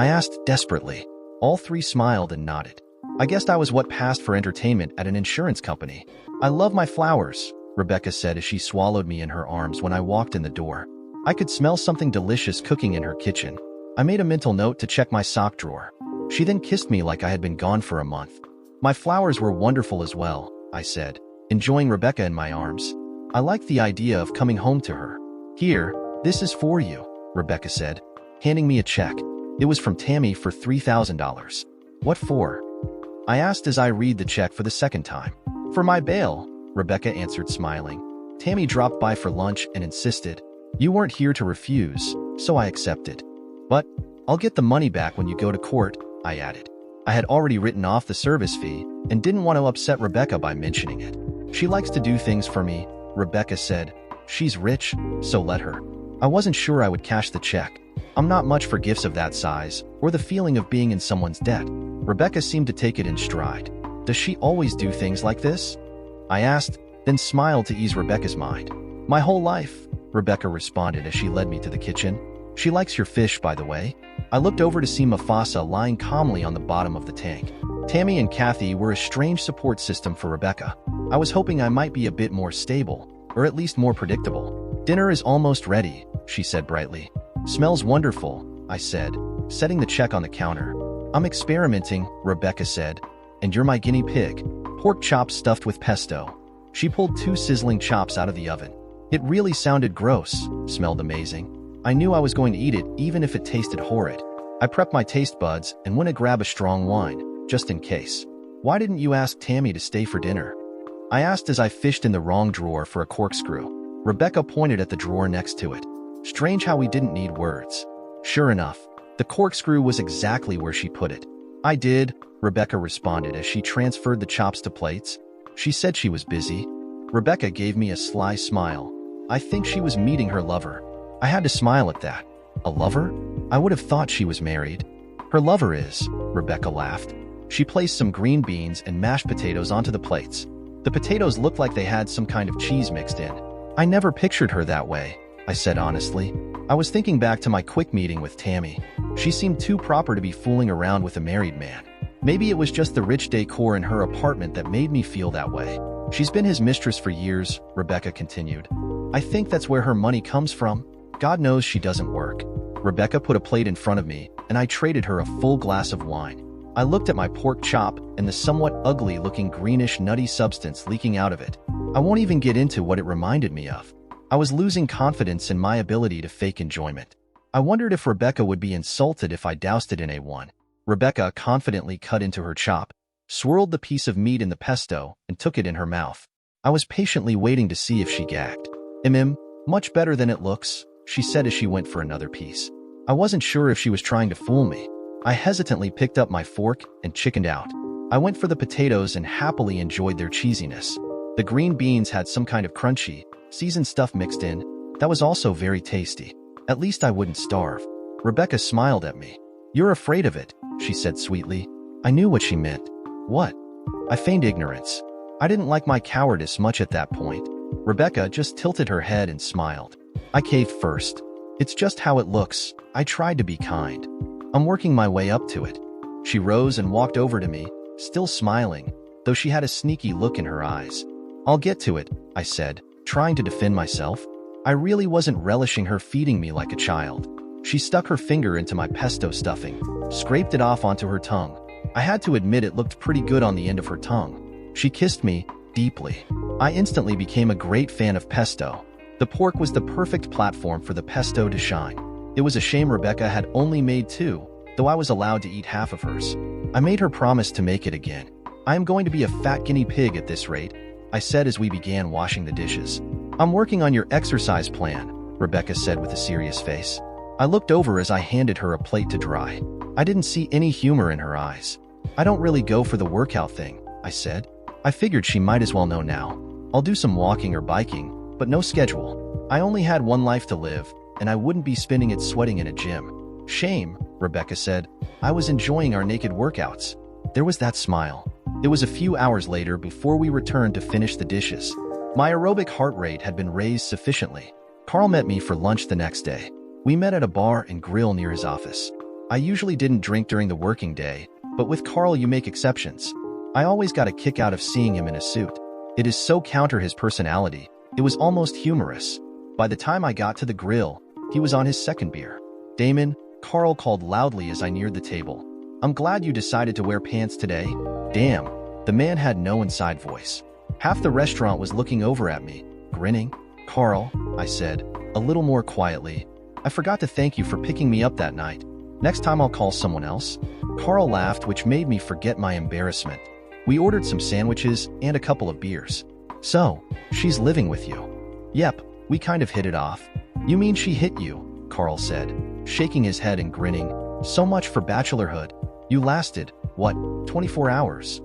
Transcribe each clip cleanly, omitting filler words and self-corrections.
I asked desperately. All three smiled and nodded. I guessed I was what passed for entertainment at an insurance company. I love my flowers, Rebecca said as she swallowed me in her arms when I walked in the door. I could smell something delicious cooking in her kitchen. I made a mental note to check my sock drawer. She then kissed me like I had been gone for a month. My flowers were wonderful as well, I said, enjoying Rebecca in my arms. I liked the idea of coming home to her. Here, this is for you, Rebecca said, handing me a check. It was from Tammy for $3,000. What for? I asked as I read the check for the second time. For my bail, Rebecca answered smiling. Tammy dropped by for lunch and insisted. You weren't here to refuse, so I accepted. But I'll get the money back when you go to court, I added. I had already written off the service fee and didn't want to upset Rebecca by mentioning it. She likes to do things for me, Rebecca said. She's rich, so let her. I wasn't sure I would cash the check. I'm not much for gifts of that size or the feeling of being in someone's debt. Rebecca seemed to take it in stride. Does she always do things like this? I asked, then smiled to ease Rebecca's mind. My whole life, Rebecca responded as she led me to the kitchen. She likes your fish, by the way. I looked over to see Mufasa lying calmly on the bottom of the tank. Tammy and Kathy were a strange support system for Rebecca. I was hoping I might be a bit more stable, or at least more predictable. Dinner is almost ready, she said brightly. Smells wonderful, I said, setting the check on the counter. I'm experimenting, Rebecca said. And you're my guinea pig. Pork chops stuffed with pesto. She pulled 2 sizzling chops out of the oven. It really sounded gross, smelled amazing. I knew I was going to eat it even if it tasted horrid. I prepped my taste buds and went to grab a strong wine, just in case. Why didn't you ask Tammy to stay for dinner? I asked as I fished in the wrong drawer for a corkscrew. Rebecca pointed at the drawer next to it. Strange how we didn't need words. Sure enough, the corkscrew was exactly where she put it. I did, Rebecca responded as she transferred the chops to plates. She said she was busy. Rebecca gave me a sly smile. I think she was meeting her lover. I had to smile at that. A lover? I would have thought she was married. Her lover is, Rebecca laughed. She placed some green beans and mashed potatoes onto the plates. The potatoes looked like they had some kind of cheese mixed in. I never pictured her that way, I said honestly. I was thinking back to my quick meeting with Tammy. She seemed too proper to be fooling around with a married man. Maybe it was just the rich decor in her apartment that made me feel that way. She's been his mistress for years, Rebecca continued. I think that's where her money comes from. God knows she doesn't work. Rebecca put a plate in front of me, and I traded her a full glass of wine. I looked at my pork chop and the somewhat ugly-looking greenish nutty substance leaking out of it. I won't even get into what it reminded me of. I was losing confidence in my ability to fake enjoyment. I wondered if Rebecca would be insulted if I doused it in A1. Rebecca confidently cut into her chop, swirled the piece of meat in the pesto, and took it in her mouth. I was patiently waiting to see if she gagged. Much better than it looks, she said as she went for another piece. I wasn't sure if she was trying to fool me. I hesitantly picked up my fork and chickened out. I went for the potatoes and happily enjoyed their cheesiness. The green beans had some kind of crunchy, seasoned stuff mixed in. That was also very tasty. At least I wouldn't starve. Rebecca smiled at me. You're afraid of it, she said sweetly. I knew what she meant. What? I feigned ignorance. I didn't like my cowardice much at that point. Rebecca just tilted her head and smiled. I caved first. It's just how it looks. I tried to be kind. I'm working my way up to it. She rose and walked over to me, still smiling, though she had a sneaky look in her eyes. I'll get to it, I said, trying to defend myself. I really wasn't relishing her feeding me like a child. She stuck her finger into my pesto stuffing, scraped it off onto her tongue. I had to admit it looked pretty good on the end of her tongue. She kissed me, deeply. I instantly became a great fan of pesto. The pork was the perfect platform for the pesto to shine. It was a shame Rebecca had only made 2, though I was allowed to eat half of hers. I made her promise to make it again. I am going to be a fat guinea pig at this rate, I said as we began washing the dishes. I'm working on your exercise plan, Rebecca said with a serious face. I looked over as I handed her a plate to dry. I didn't see any humor in her eyes. I don't really go for the workout thing, I said. I figured she might as well know now. I'll do some walking or biking, but no schedule. I only had one life to live, and I wouldn't be spending it sweating in a gym. Shame, Rebecca said. I was enjoying our naked workouts. There was that smile. It was a few hours later before we returned to finish the dishes. My aerobic heart rate had been raised sufficiently. Carl met me for lunch the next day. We met at a bar and grill near his office. I usually didn't drink during the working day, but with Carl you make exceptions. I always got a kick out of seeing him in a suit. It is so counter his personality, it was almost humorous. By the time I got to the grill, he was on his second beer. Damon, Carl called loudly as I neared the table. I'm glad you decided to wear pants today. Damn, the man had no inside voice. Half the restaurant was looking over at me, grinning. Carl, I said, a little more quietly, I forgot to thank you for picking me up that night. Next time I'll call someone else. Carl laughed, which made me forget my embarrassment. We ordered some sandwiches and a couple of beers. So, she's living with you? Yep, we kind of hit it off. You mean she hit you? Carl said, shaking his head and grinning. So much for bachelorhood. You lasted, what, 24 hours?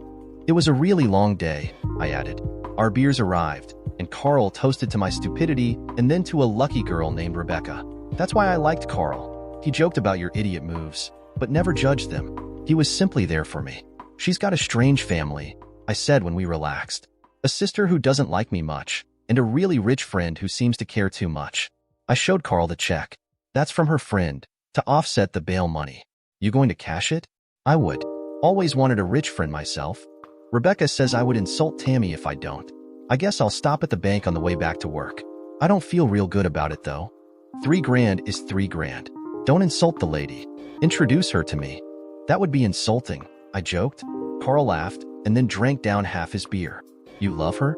It was a really long day, I added. Our beers arrived, and Carl toasted to my stupidity and then to a lucky girl named Rebecca. That's why I liked Carl. He joked about your idiot moves, but never judged them. He was simply there for me. She's got a strange family, I said when we relaxed. A sister who doesn't like me much, and a really rich friend who seems to care too much. I showed Carl the check. That's from her friend, to offset the bail money. You going to cash it? I would. Always wanted a rich friend myself. Rebecca says I would insult Tammy if I don't. I guess I'll stop at the bank on the way back to work. I don't feel real good about it though. $3,000 is $3,000. Don't insult the lady. Introduce her to me. That would be insulting, I joked. Carl laughed and then drank down half his beer. You love her?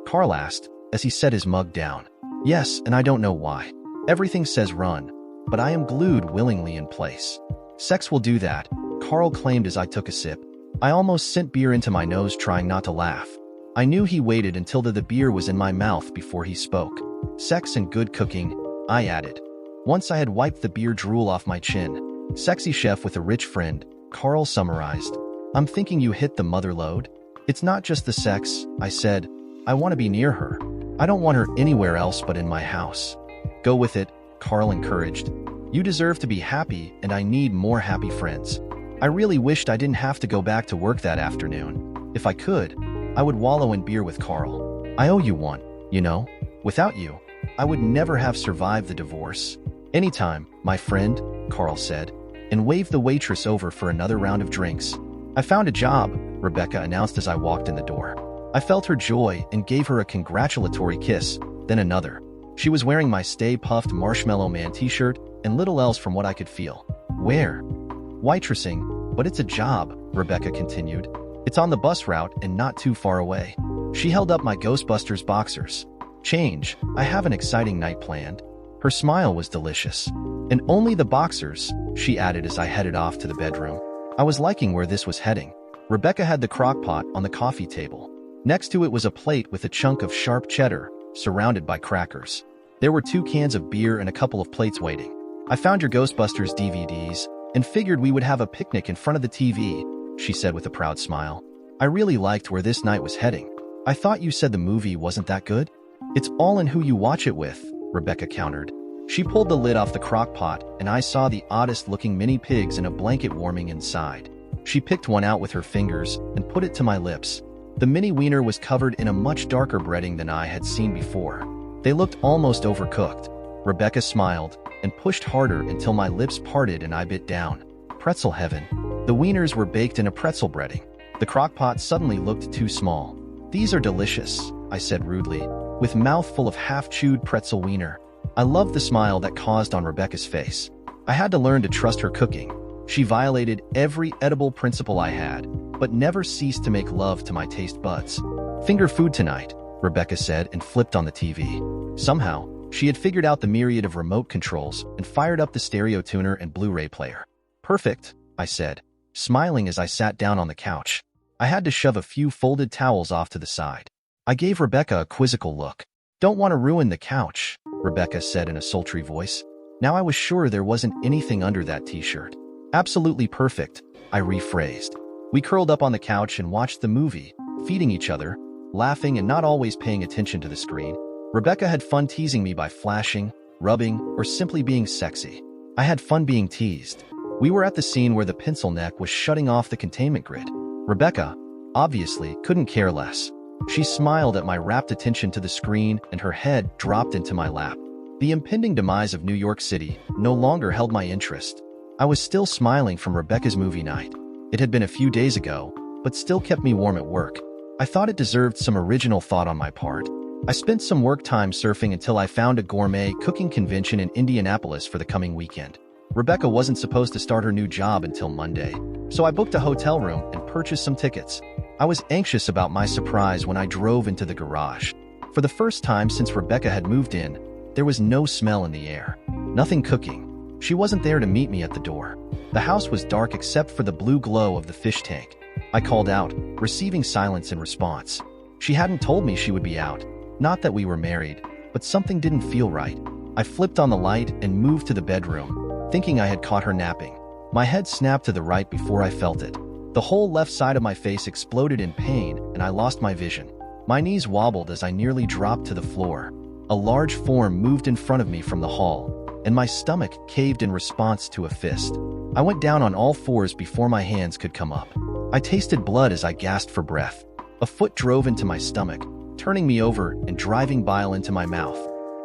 Carl asked as he set his mug down. Yes, and I don't know why. Everything says run, but I am glued willingly in place. Sex will do that, Carl claimed as I took a sip. I almost sent beer into my nose trying not to laugh. I knew he waited until the beer was in my mouth before he spoke. Sex and good cooking, I added. Once I had wiped the beer drool off my chin. Sexy chef with a rich friend, Carl summarized. I'm thinking you hit the mother lode. It's not just the sex, I said. I want to be near her. I don't want her anywhere else but in my house. Go with it, Carl encouraged. You deserve to be happy, and I need more happy friends. I really wished I didn't have to go back to work that afternoon. If I could, I would wallow in beer with Carl. I owe you one, you know? Without you, I would never have survived the divorce. Anytime, my friend, Carl said, and waved the waitress over for another round of drinks. I found a job, Rebecca announced as I walked in the door. I felt her joy and gave her a congratulatory kiss, then another. She was wearing my Stay Puft Marshmallow Man t-shirt and little else from what I could feel. Where? Waitressing, but it's a job, Rebecca continued. It's on the bus route and not too far away. She held up my Ghostbusters boxers. Change, I have an exciting night planned. Her smile was delicious. And only the boxers, she added as I headed off to the bedroom. I was liking where this was heading. Rebecca had the crock pot on the coffee table. Next to it was a plate with a chunk of sharp cheddar, surrounded by crackers. There were 2 cans of beer and a couple of plates waiting. I found your Ghostbusters DVDs and figured we would have a picnic in front of the TV, she said with a proud smile. I really liked where this night was heading. I thought you said the movie wasn't that good? It's all in who you watch it with, Rebecca countered. She pulled the lid off the crock pot and I saw the oddest-looking mini pigs in a blanket warming inside. She picked one out with her fingers and put it to my lips. The mini wiener was covered in a much darker breading than I had seen before. They looked almost overcooked. Rebecca smiled and pushed harder until my lips parted and I bit down. Pretzel heaven. The wieners were baked in a pretzel breading. The crock pot suddenly looked too small. These are delicious, I said rudely, with mouth full of half-chewed pretzel wiener. I loved the smile that caused on Rebecca's face. I had to learn to trust her cooking. She violated every edible principle I had, but never ceased to make love to my taste buds. Finger food tonight, Rebecca said and flipped on the TV. Somehow, she had figured out the myriad of remote controls and fired up the stereo tuner and Blu-ray player. Perfect, I said, smiling as I sat down on the couch. I had to shove a few folded towels off to the side. I gave Rebecca a quizzical look. Don't want to ruin the couch, Rebecca said in a sultry voice. Now I was sure there wasn't anything under that t-shirt. Absolutely perfect, I rephrased. We curled up on the couch and watched the movie, feeding each other, laughing and not always paying attention to the screen. Rebecca had fun teasing me by flashing, rubbing, or simply being sexy. I had fun being teased. We were at the scene where the pencil neck was shutting off the containment grid. Rebecca, obviously, couldn't care less. She smiled at my rapt attention to the screen and her head dropped into my lap. The impending demise of New York City no longer held my interest. I was still smiling from Rebecca's movie night. It had been a few days ago, but still kept me warm at work. I thought it deserved some original thought on my part. I spent some work time surfing until I found a gourmet cooking convention in Indianapolis for the coming weekend. Rebecca wasn't supposed to start her new job until Monday, so I booked a hotel room and purchased some tickets. I was anxious about my surprise when I drove into the garage. For the first time since Rebecca had moved in, there was no smell in the air. Nothing cooking. She wasn't there to meet me at the door. The house was dark except for the blue glow of the fish tank. I called out, receiving silence in response. She hadn't told me she would be out. Not that we were married, but something didn't feel right. I flipped on the light and moved to the bedroom, thinking I had caught her napping. My head snapped to the right before I felt it. The whole left side of my face exploded in pain, and I lost my vision. My knees wobbled as I nearly dropped to the floor. A large form moved in front of me from the hall, and my stomach caved in response to a fist. I went down on all fours before my hands could come up. I tasted blood as I gasped for breath. A foot drove into my stomach, turning me over and driving bile into my mouth.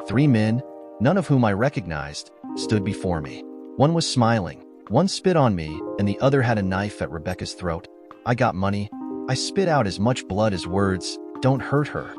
3 men, none of whom I recognized, stood before me. One was smiling. One spit on me, and the other had a knife at Rebecca's throat. I got money. I spit out as much blood as words. Don't hurt her.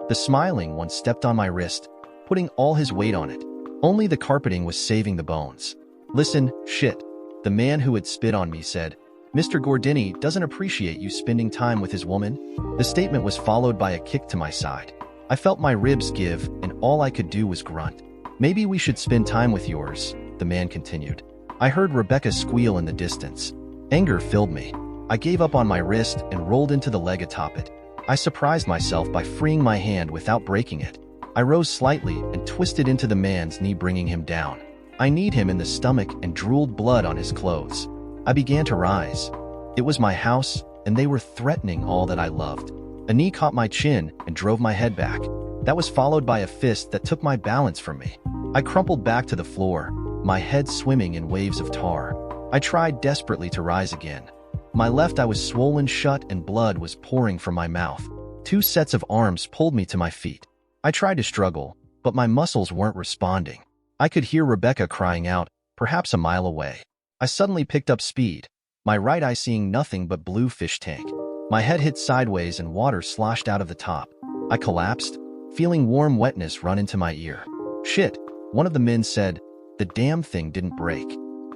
The smiling one stepped on my wrist, putting all his weight on it. Only the carpeting was saving the bones. Listen, shit, the man who had spit on me said. Mr. Gordini doesn't appreciate you spending time with his woman. The statement was followed by a kick to my side. I felt my ribs give, and all I could do was grunt. Maybe we should spend time with yours, the man continued. I heard Rebecca squeal in the distance. Anger filled me. I gave up on my wrist and rolled into the leg atop it. I surprised myself by freeing my hand without breaking it. I rose slightly and twisted into the man's knee, bringing him down. I kneed him in the stomach and drooled blood on his clothes. I began to rise. It was my house, and they were threatening all that I loved. A knee caught my chin and drove my head back. That was followed by a fist that took my balance from me. I crumpled back to the floor, my head swimming in waves of tar. I tried desperately to rise again. My left eye was swollen shut and blood was pouring from my mouth. 2 sets of arms pulled me to my feet. I tried to struggle, but my muscles weren't responding. I could hear Rebecca crying out, perhaps a mile away. I suddenly picked up speed, my right eye seeing nothing but blue fish tank. My head hit sideways and water sloshed out of the top. I collapsed, feeling warm wetness run into my ear. Shit, one of the men said. The damn thing didn't break.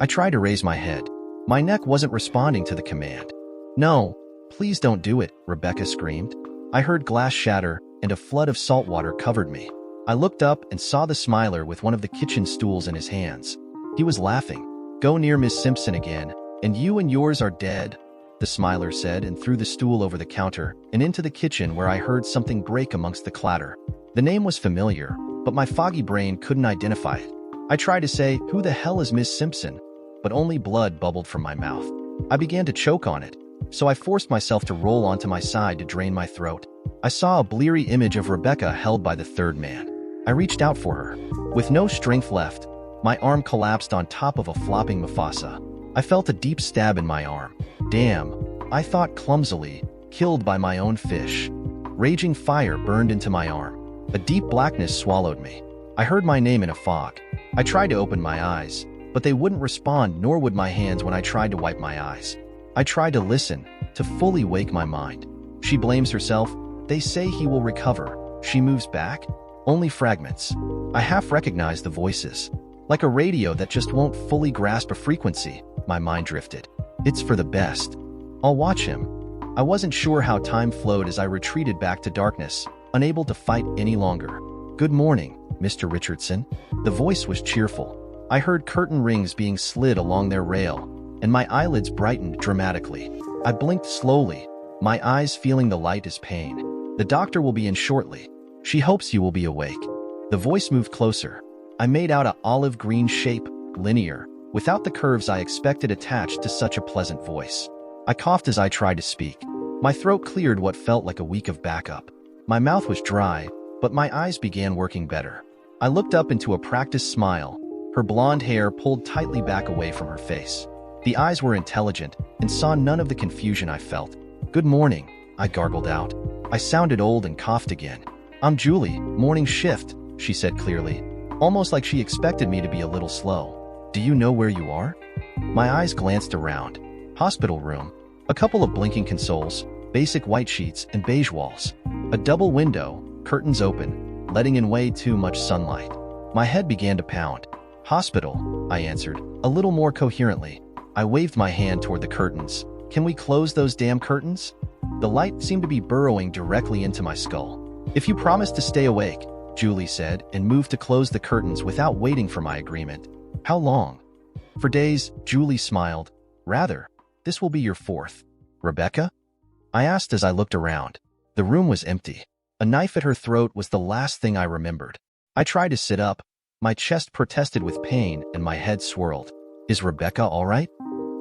I tried to raise my head. My neck wasn't responding to the command. No, please don't do it, Rebecca screamed. I heard glass shatter and a flood of salt water covered me. I looked up and saw the smiler with one of the kitchen stools in his hands. He was laughing. Go near Miss Simpson again, and you and yours are dead, the smiler said and threw the stool over the counter and into the kitchen where I heard something break amongst the clatter. The name was familiar, but my foggy brain couldn't identify it. I tried to say, who the hell is Miss Simpson? But only blood bubbled from my mouth. I began to choke on it, so I forced myself to roll onto my side to drain my throat. I saw a bleary image of Rebecca held by the third man. I reached out for her. With no strength left, my arm collapsed on top of a flopping Mufasa. I felt a deep stab in my arm. Damn, I thought clumsily, killed by my own fish. Raging fire burned into my arm. A deep blackness swallowed me. I heard my name in a fog. I tried to open my eyes, but they wouldn't respond, nor would my hands when I tried to wipe my eyes. I tried to listen, to fully wake my mind. She blames herself. They say he will recover. She moves back. Only fragments. I half recognize the voices. Like a radio that just won't fully grasp a frequency, my mind drifted. It's for the best. I'll watch him. I wasn't sure how time flowed as I retreated back to darkness, unable to fight any longer. Good morning, Mr. Richardson. The voice was cheerful. I heard curtain rings being slid along their rail, and my eyelids brightened dramatically. I blinked slowly, my eyes feeling the light as pain. The doctor will be in shortly. She hopes you will be awake. The voice moved closer. I made out an olive green shape, linear, without the curves I expected attached to such a pleasant voice. I coughed as I tried to speak. My throat cleared what felt like a week of backup. My mouth was dry, but my eyes began working better. I looked up into a practiced smile, her blonde hair pulled tightly back away from her face. The eyes were intelligent and saw none of the confusion I felt. Good morning, I gargled out. I sounded old and coughed again. I'm Julie, morning shift, she said clearly, almost like she expected me to be a little slow. Do you know where you are? My eyes glanced around. Hospital room. A couple of blinking consoles, basic white sheets and beige walls. A double window, curtains open, letting in way too much sunlight. My head began to pound. Hospital, I answered, a little more coherently. I waved my hand toward the curtains. Can we close those damn curtains? The light seemed to be burrowing directly into my skull. If you promise to stay awake, Julie said, and moved to close the curtains without waiting for my agreement. How long? For days, Julie smiled. Rather, this will be your fourth. Rebecca? I asked as I looked around. The room was empty. A knife at her throat was the last thing I remembered. I tried to sit up. My chest protested with pain and my head swirled. Is Rebecca all right?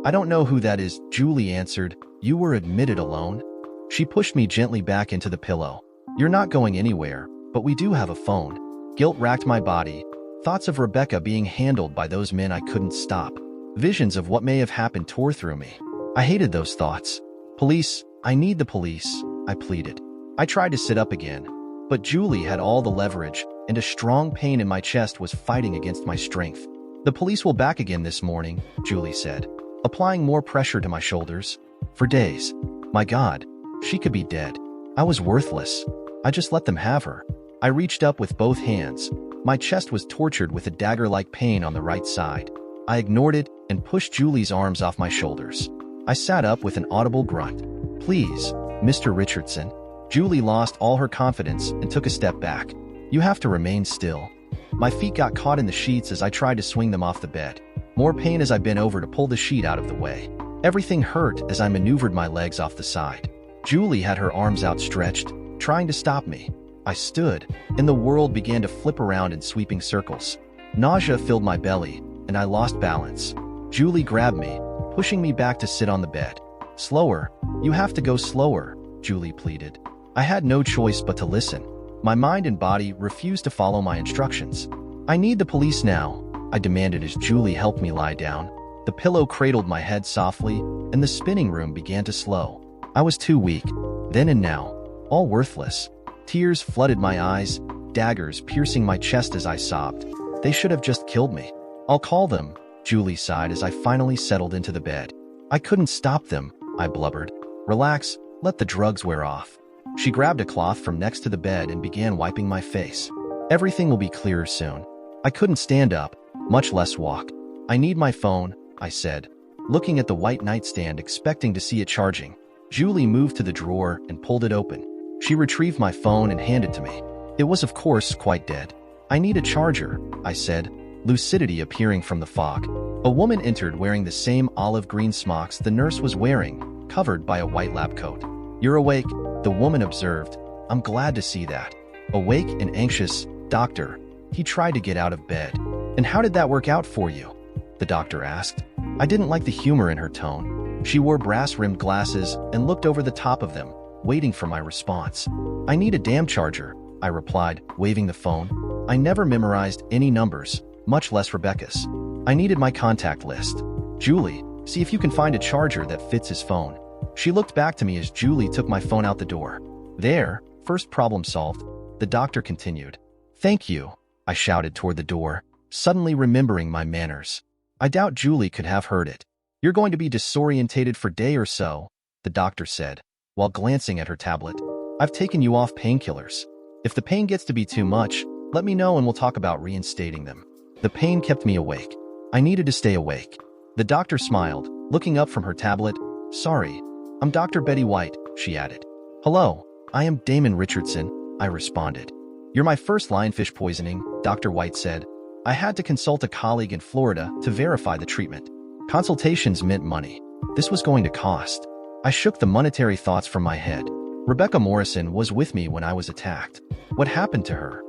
I don't know who that is, Julie answered. You were admitted alone. She pushed me gently back into the pillow. You're not going anywhere, but we do have a phone. Guilt racked my body. Thoughts of Rebecca being handled by those men I couldn't stop. Visions of what may have happened tore through me. I hated those thoughts. Police, I need the police, I pleaded. I tried to sit up again, but Julie had all the leverage, and a strong pain in my chest was fighting against my strength. The police will back again this morning, Julie said, applying more pressure to my shoulders. For days. My God, she could be dead. I was worthless. I just let them have her. I reached up with both hands. My chest was tortured with a dagger-like pain on the right side. I ignored it and pushed Julie's arms off my shoulders. I sat up with an audible grunt. Please, Mr. Richardson. Julie lost all her confidence and took a step back. You have to remain still. My feet got caught in the sheets as I tried to swing them off the bed. More pain as I bent over to pull the sheet out of the way. Everything hurt as I maneuvered my legs off the side. Julie had her arms outstretched, trying to stop me. I stood, and the world began to flip around in sweeping circles. Nausea filled my belly, and I lost balance. Julie grabbed me, pushing me back to sit on the bed. Slower, you have to go slower, Julie pleaded. I had no choice but to listen. My mind and body refused to follow my instructions. I need the police now, I demanded as Julie helped me lie down. The pillow cradled my head softly, and the spinning room began to slow. I was too weak, then and now, all worthless. Tears flooded my eyes, daggers piercing my chest as I sobbed. They should have just killed me. I'll call them, Julie sighed as I finally settled into the bed. I couldn't stop them, I blubbered. Relax, let the drugs wear off. She grabbed a cloth from next to the bed and began wiping my face. Everything will be clearer soon. I couldn't stand up, much less walk. I need my phone, I said, looking at the white nightstand expecting to see it charging. Julie moved to the drawer and pulled it open. She retrieved my phone and handed it to me. It was, of course, quite dead. I need a charger, I said, lucidity appearing from the fog. A woman entered wearing the same olive green smocks the nurse was wearing, covered by a white lab coat. You're awake, the woman observed. I'm glad to see that. Awake and anxious, doctor. He tried to get out of bed. And how did that work out for you? The doctor asked. I didn't like the humor in her tone. She wore brass-rimmed glasses and looked over the top of them, waiting for my response. I need a damn charger, I replied, waving the phone. I never memorized any numbers, much less Rebecca's. I needed my contact list. Julie, see if you can find a charger that fits his phone. She looked back to me as Julie took my phone out the door. There, first problem solved, the doctor continued. Thank you, I shouted toward the door, suddenly remembering my manners. I doubt Julie could have heard it. You're going to be disorientated for a day or so, the doctor said, while glancing at her tablet. I've taken you off painkillers. If the pain gets to be too much, let me know and we'll talk about reinstating them. The pain kept me awake. I needed to stay awake. The doctor smiled, looking up from her tablet. Sorry, I'm Dr. Betty White, she added. Hello, I am Damon Richardson, I responded. You're my first lionfish poisoning, Dr. White said. I had to consult a colleague in Florida to verify the treatment. Consultations meant money. This was going to cost. I shook the monetary thoughts from my head. Rebecca Morrison was with me when I was attacked. What happened to her?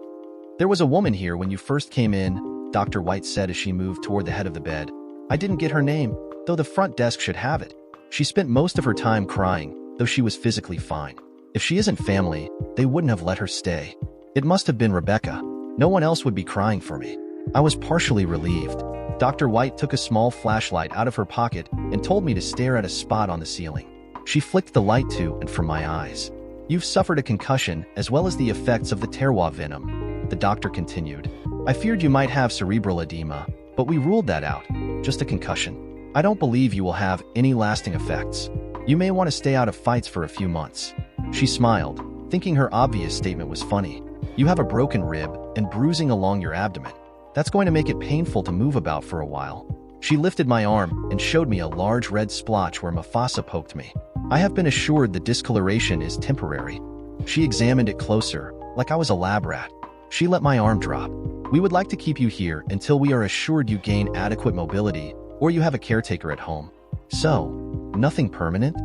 There was a woman here when you first came in, Dr. White said as she moved toward the head of the bed. I didn't get her name, though the front desk should have it. She spent most of her time crying, though she was physically fine. If she isn't family, they wouldn't have let her stay. It must have been Rebecca. No one else would be crying for me. I was partially relieved. Dr. White took a small flashlight out of her pocket and told me to stare at a spot on the ceiling. She flicked the light to and from my eyes. You've suffered a concussion as well as the effects of the terroir venom, the doctor continued. I feared you might have cerebral edema, but we ruled that out. Just a concussion. I don't believe you will have any lasting effects. You may want to stay out of fights for a few months." She smiled, thinking her obvious statement was funny. "You have a broken rib and bruising along your abdomen. That's going to make it painful to move about for a while." She lifted my arm and showed me a large red splotch where Mufasa poked me. "I have been assured the discoloration is temporary." She examined it closer, like I was a lab rat. She let my arm drop. "We would like to keep you here until we are assured you gain adequate mobility or you have a caretaker at home." "So, nothing permanent?"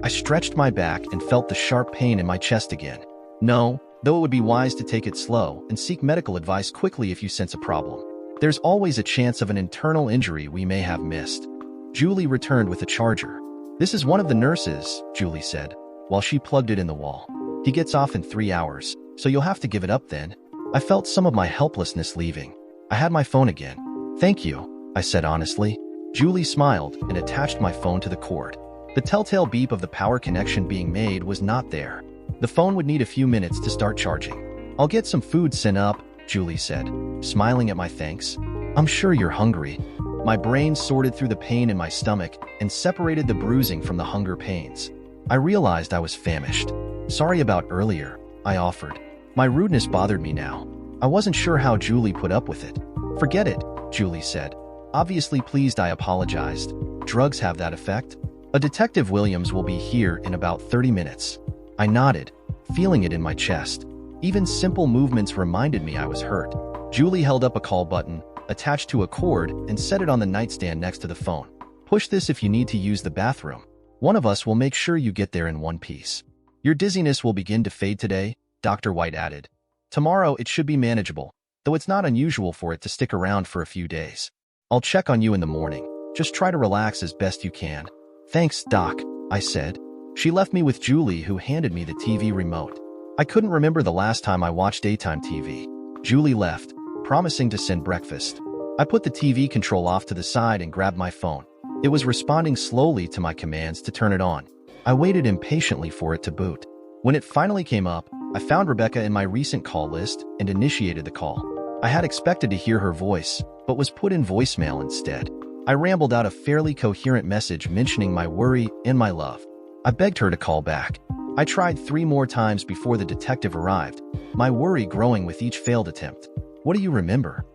I stretched my back and felt the sharp pain in my chest again. "No, though it would be wise to take it slow and seek medical advice quickly if you sense a problem. There's always a chance of an internal injury we may have missed." Julie returned with a charger. "This is one of the nurses," Julie said, while she plugged it in the wall. "He gets off in 3 hours, so you'll have to give it up then." I felt some of my helplessness leaving. I had my phone again. "Thank you," I said honestly. Julie smiled and attached my phone to the cord. The telltale beep of the power connection being made was not there. The phone would need a few minutes to start charging. "I'll get some food sent up," Julie said, smiling at my thanks. "I'm sure you're hungry." My brain sorted through the pain in my stomach and separated the bruising from the hunger pains. I realized I was famished. "Sorry about earlier," I offered. My rudeness bothered me now. I wasn't sure how Julie put up with it. "Forget it," Julie said. Obviously pleased I apologized. "Drugs have that effect?" "A Detective Williams will be here in about 30 minutes. I nodded, feeling it in my chest. Even simple movements reminded me I was hurt. Julie held up a call button, attached to a cord, and set it on the nightstand next to the phone. "Push this if you need to use the bathroom. One of us will make sure you get there in one piece. Your dizziness will begin to fade today," Dr. White added. "Tomorrow it should be manageable, though it's not unusual for it to stick around for a few days. I'll check on you in the morning. Just try to relax as best you can." "Thanks, Doc," I said. She left me with Julie, who handed me the TV remote. I couldn't remember the last time I watched daytime TV. Julie left, promising to send breakfast. I put the TV control off to the side and grabbed my phone. It was responding slowly to my commands to turn it on. I waited impatiently for it to boot. When it finally came up, I found Rebecca in my recent call list and initiated the call. I had expected to hear her voice, but was put in voicemail instead. I rambled out a fairly coherent message mentioning my worry and my love. I begged her to call back. I tried 3 more times before the detective arrived, my worry growing with each failed attempt. "What do you remember?"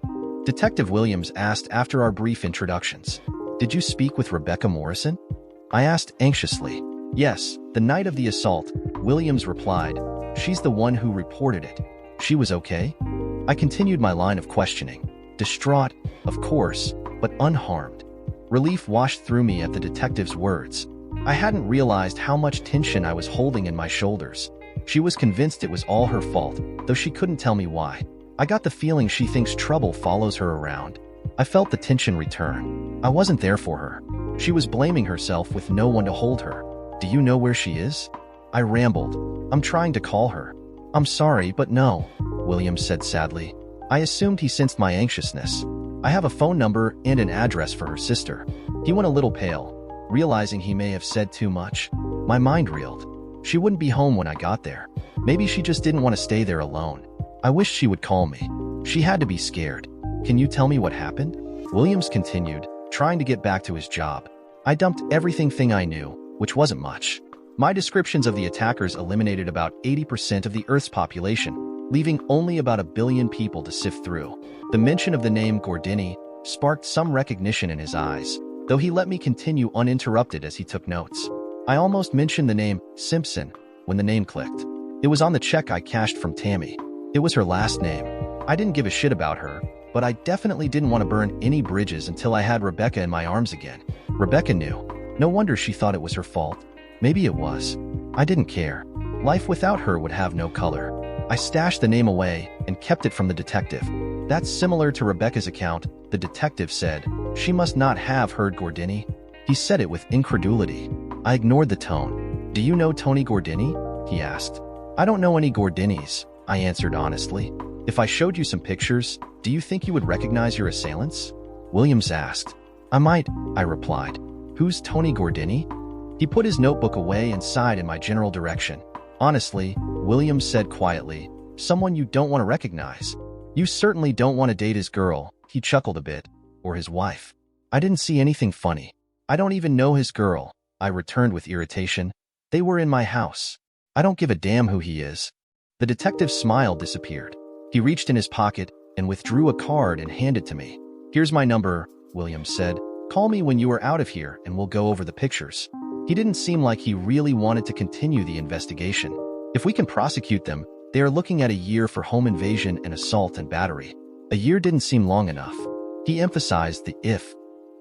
Detective Williams asked after our brief introductions. "Did you speak with Rebecca Morrison?" I asked anxiously. "Yes, the night of the assault," Williams replied. "She's the one who reported it. She was okay?" I continued my line of questioning. Distraught, of course, but unharmed. Relief washed through me at the detective's words. I hadn't realized how much tension I was holding in my shoulders. She was convinced it was all her fault, though she couldn't tell me why. I got the feeling she thinks trouble follows her around. I felt the tension return. I wasn't there for her. She was blaming herself with no one to hold her. "Do you know where she is?" I rambled. "I'm trying to call her." "I'm sorry, but no," Williams said sadly. I assumed he sensed my anxiousness. "I have a phone number and an address for her sister." He went a little pale, realizing he may have said too much. My mind reeled. She wouldn't be home when I got there. Maybe she just didn't want to stay there alone. I wished she would call me. She had to be scared. "Can you tell me what happened?" Williams continued, trying to get back to his job. I dumped everything I knew, which wasn't much. My descriptions of the attackers eliminated about 80% of the Earth's population, leaving only about 1 billion people to sift through. The mention of the name Gordini sparked some recognition in his eyes, though he let me continue uninterrupted as he took notes. I almost mentioned the name Simpson when the name clicked. It was on the check I cashed from Tammy. It was her last name. I didn't give a shit about her, but I definitely didn't want to burn any bridges until I had Rebecca in my arms again. Rebecca knew. No wonder she thought it was her fault. Maybe it was. I didn't care. Life without her would have no color. I stashed the name away and kept it from the detective. "That's similar to Rebecca's account," the detective said. "She must not have heard Gordini." He said it with incredulity. I ignored the tone. "Do you know Tony Gordini?" he asked. "I don't know any Gordinis," I answered honestly. "If I showed you some pictures, do you think you would recognize your assailants?" Williams asked. "I might," I replied. "Who's Tony Gordini?" He put his notebook away and sighed in my general direction. "Honestly," Williams said quietly, "someone you don't want to recognize. You certainly don't want to date his girl," he chuckled a bit, "or his wife." I didn't see anything funny. I don't even know his girl, I returned with irritation. They were in my house. I don't give a damn who he is. The detective's smile disappeared. He reached in his pocket and withdrew a card and handed to me. Here's my number, Williams said. Call me when you are out of here and we'll go over the pictures. He didn't seem like he really wanted to continue the investigation. If we can prosecute them, they are looking at a year for home invasion and assault and battery. A year didn't seem long enough. He emphasized the if.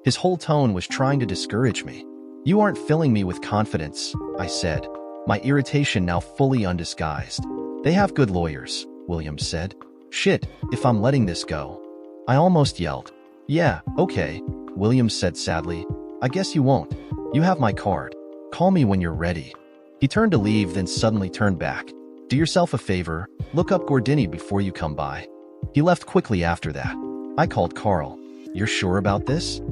His whole tone was trying to discourage me. You aren't filling me with confidence, I said, my irritation now fully undisguised. They have good lawyers, Williams said. Shit, if I'm letting this go. I almost yelled. Yeah, okay, Williams said sadly. I guess you won't. You have my card. Call me when you're ready. He turned to leave, then suddenly turned back. Do yourself a favor, look up Gordini before you come by. He left quickly after that. I called Carl. You're sure about this?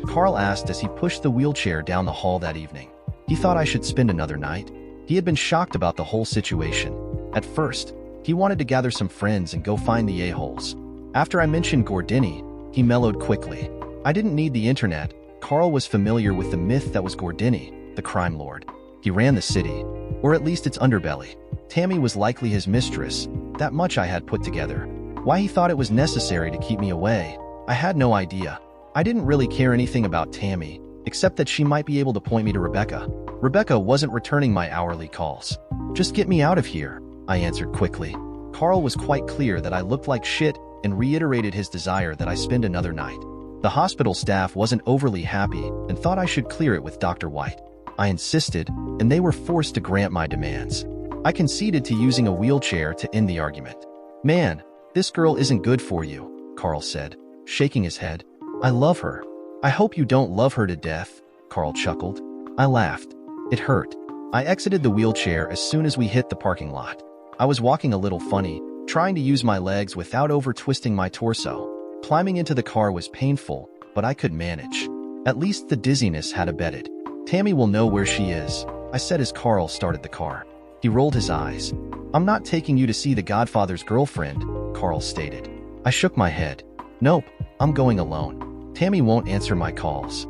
Carl asked as he pushed the wheelchair down the hall that evening. He thought I should spend another night. He had been shocked about the whole situation. At first, he wanted to gather some friends and go find the a-holes. After I mentioned Gordini, he mellowed quickly. I didn't need the internet. Carl was familiar with the myth that was Gordini, the crime lord. He ran the city, or at least its underbelly. Tammy was likely his mistress. That much I had put together. Why he thought it was necessary to keep me away, I had no idea. I didn't really care anything about Tammy, except that she might be able to point me to Rebecca. Rebecca wasn't returning my hourly calls. Just get me out of here, I answered quickly. Carl was quite clear that I looked like shit and reiterated his desire that I spend another night. The hospital staff wasn't overly happy and thought I should clear it with Dr. White. I insisted, and they were forced to grant my demands. I conceded to using a wheelchair to end the argument. Man, this girl isn't good for you, Carl said, shaking his head. I love her. I hope you don't love her to death, Carl chuckled. I laughed. It hurt. I exited the wheelchair as soon as we hit the parking lot. I was walking a little funny, trying to use my legs without over-twisting my torso. Climbing into the car was painful, but I could manage. At least the dizziness had abated. Tammy will know where she is, I said as Carl started the car. He rolled his eyes. I'm not taking you to see the Godfather's girlfriend, Carl stated. I shook my head. Nope, I'm going alone. Tammy won't answer my calls.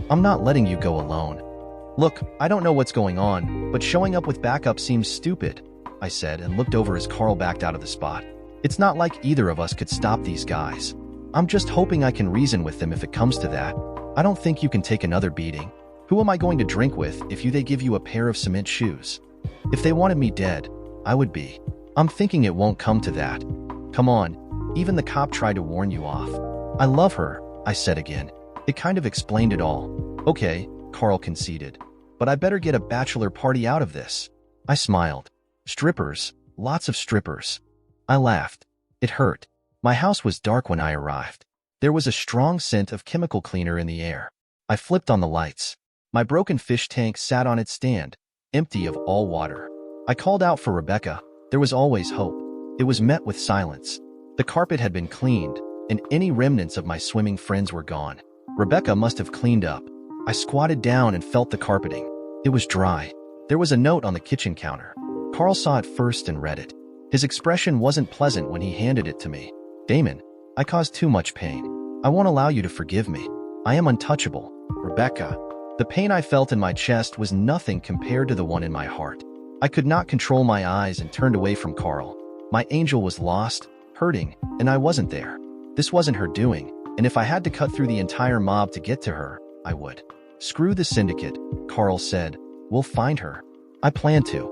I'm not letting you go alone. Look, I don't know what's going on, but showing up with backup seems stupid, I said and looked over as Carl backed out of the spot. It's not like either of us could stop these guys. I'm just hoping I can reason with them if it comes to that. I don't think you can take another beating. Who am I going to drink with if they give you a pair of cement shoes? If they wanted me dead, I would be. I'm thinking it won't come to that. Come on, even the cop tried to warn you off. I love her, I said again. It kind of explained it all. Okay, Carl conceded. But I better get a bachelor party out of this. I smiled. Strippers, lots of strippers. I laughed. It hurt. My house was dark when I arrived. There was a strong scent of chemical cleaner in the air. I flipped on the lights. My broken fish tank sat on its stand, empty of all water. I called out for Rebecca. There was always hope. It was met with silence. The carpet had been cleaned, and any remnants of my swimming friends were gone. Rebecca must have cleaned up. I squatted down and felt the carpeting. It was dry. There was a note on the kitchen counter. Carl saw it first and read it. His expression wasn't pleasant when he handed it to me. Damon, I caused too much pain. I won't allow you to forgive me. I am untouchable. Rebecca. The pain I felt in my chest was nothing compared to the one in my heart. I could not control my eyes and turned away from Carl. My angel was lost, hurting, and I wasn't there. This wasn't her doing, and if I had to cut through the entire mob to get to her, I would. Screw the syndicate, Carl said. We'll find her. I plan to.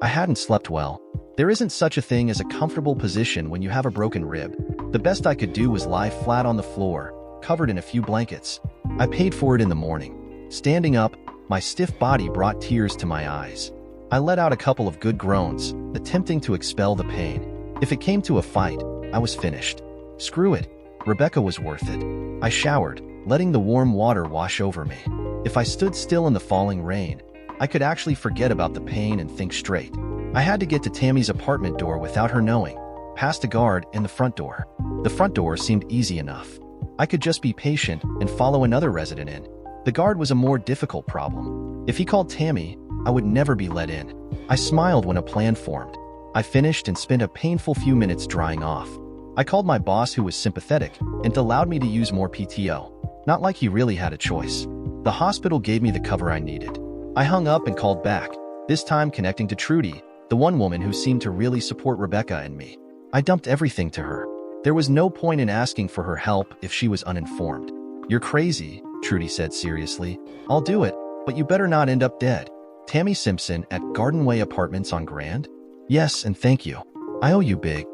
I hadn't slept well. There isn't such a thing as a comfortable position when you have a broken rib. The best I could do was lie flat on the floor, covered in a few blankets. I paid for it in the morning. Standing up, my stiff body brought tears to my eyes. I let out a couple of good groans, attempting to expel the pain. If it came to a fight, I was finished. Screw it. Rebecca was worth it. I showered, letting the warm water wash over me. If I stood still in the falling rain, I could actually forget about the pain and think straight. I had to get to Tammy's apartment door without her knowing, past a guard and the front door. The front door seemed easy enough. I could just be patient and follow another resident in. The guard was a more difficult problem. If he called Tammy, I would never be let in. I smiled when a plan formed. I finished and spent a painful few minutes drying off. I called my boss, who was sympathetic and allowed me to use more PTO. Not like he really had a choice. The hospital gave me the cover I needed. I hung up and called back, this time connecting to Trudy, the one woman who seemed to really support Rebecca and me. I dumped everything to her. There was no point in asking for her help if she was uninformed. "You're crazy," Trudy said seriously. "I'll do it, but you better not end up dead." Tammy Simpson at Garden Way Apartments on Grand? "Yes, and thank you. I owe you big."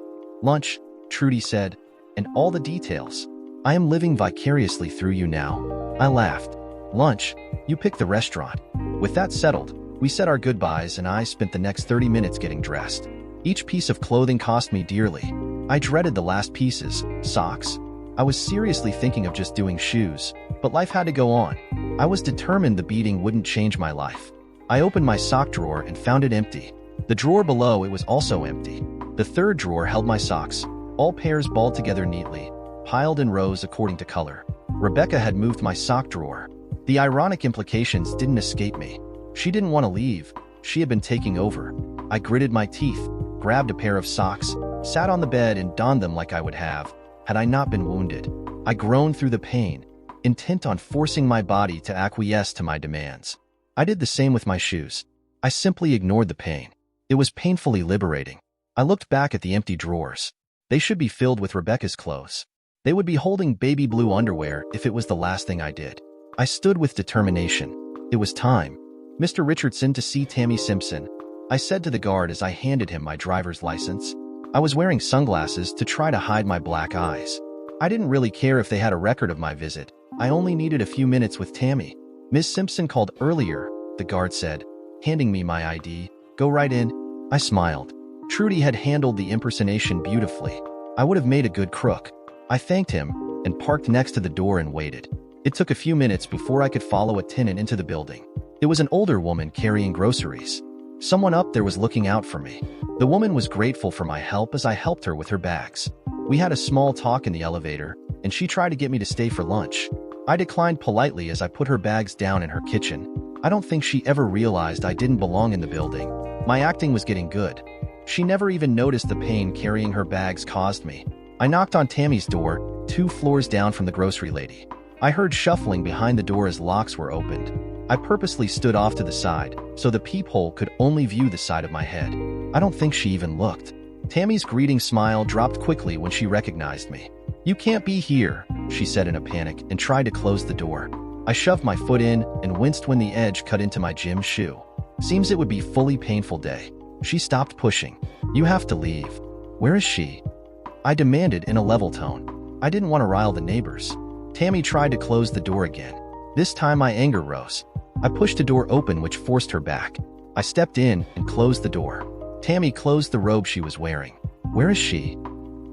"Lunch," Trudy said, "and all the details. I am living vicariously through you now." I laughed. "Lunch? You picked the restaurant." With that settled, we said our goodbyes and I spent the next 30 minutes getting dressed. Each piece of clothing cost me dearly. I dreaded the last pieces, socks. I was seriously thinking of just doing shoes, but life had to go on. I was determined the beating wouldn't change my life. I opened my sock drawer and found it empty. The drawer below it was also empty. The third drawer held my socks, all pairs balled together neatly, piled in rows according to color. Rebecca had moved my sock drawer. The ironic implications didn't escape me. She didn't want to leave. She had been taking over. I gritted my teeth, grabbed a pair of socks, sat on the bed and donned them like I would have, had I not been wounded. I groaned through the pain, intent on forcing my body to acquiesce to my demands. I did the same with my shoes. I simply ignored the pain. It was painfully liberating. I looked back at the empty drawers. They should be filled with Rebecca's clothes. They would be holding baby blue underwear if it was the last thing I did. I stood with determination. It was time. "Mr. Richardson, to see Tammy Simpson," I said to the guard as I handed him my driver's license. I was wearing sunglasses to try to hide my black eyes. I didn't really care if they had a record of my visit. I only needed a few minutes with Tammy. "Miss Simpson called earlier," the guard said, handing me my ID. "Go right in." I smiled. Trudy had handled the impersonation beautifully. I would have made a good crook. I thanked him and parked next to the door and waited. It took a few minutes before I could follow a tenant into the building. It was an older woman carrying groceries. Someone up there was looking out for me. The woman was grateful for my help as I helped her with her bags. We had a small talk in the elevator, and she tried to get me to stay for lunch. I declined politely as I put her bags down in her kitchen. I don't think she ever realized I didn't belong in the building. My acting was getting good. She never even noticed the pain carrying her bags caused me. I knocked on Tammy's door, 2 floors down from the grocery lady. I heard shuffling behind the door as locks were opened. I purposely stood off to the side, so the peephole could only view the side of my head. I don't think she even looked. Tammy's greeting smile dropped quickly when she recognized me. "You can't be here," she said in a panic and tried to close the door. I shoved my foot in and winced when the edge cut into my gym shoe. "Seems it would be a fully painful day." She stopped pushing. "You have to leave." "Where is she?" I demanded in a level tone. I didn't want to rile the neighbors. Tammy tried to close the door again. This time my anger rose. I pushed the door open, which forced her back. I stepped in and closed the door. Tammy closed the robe she was wearing. "Where is she?"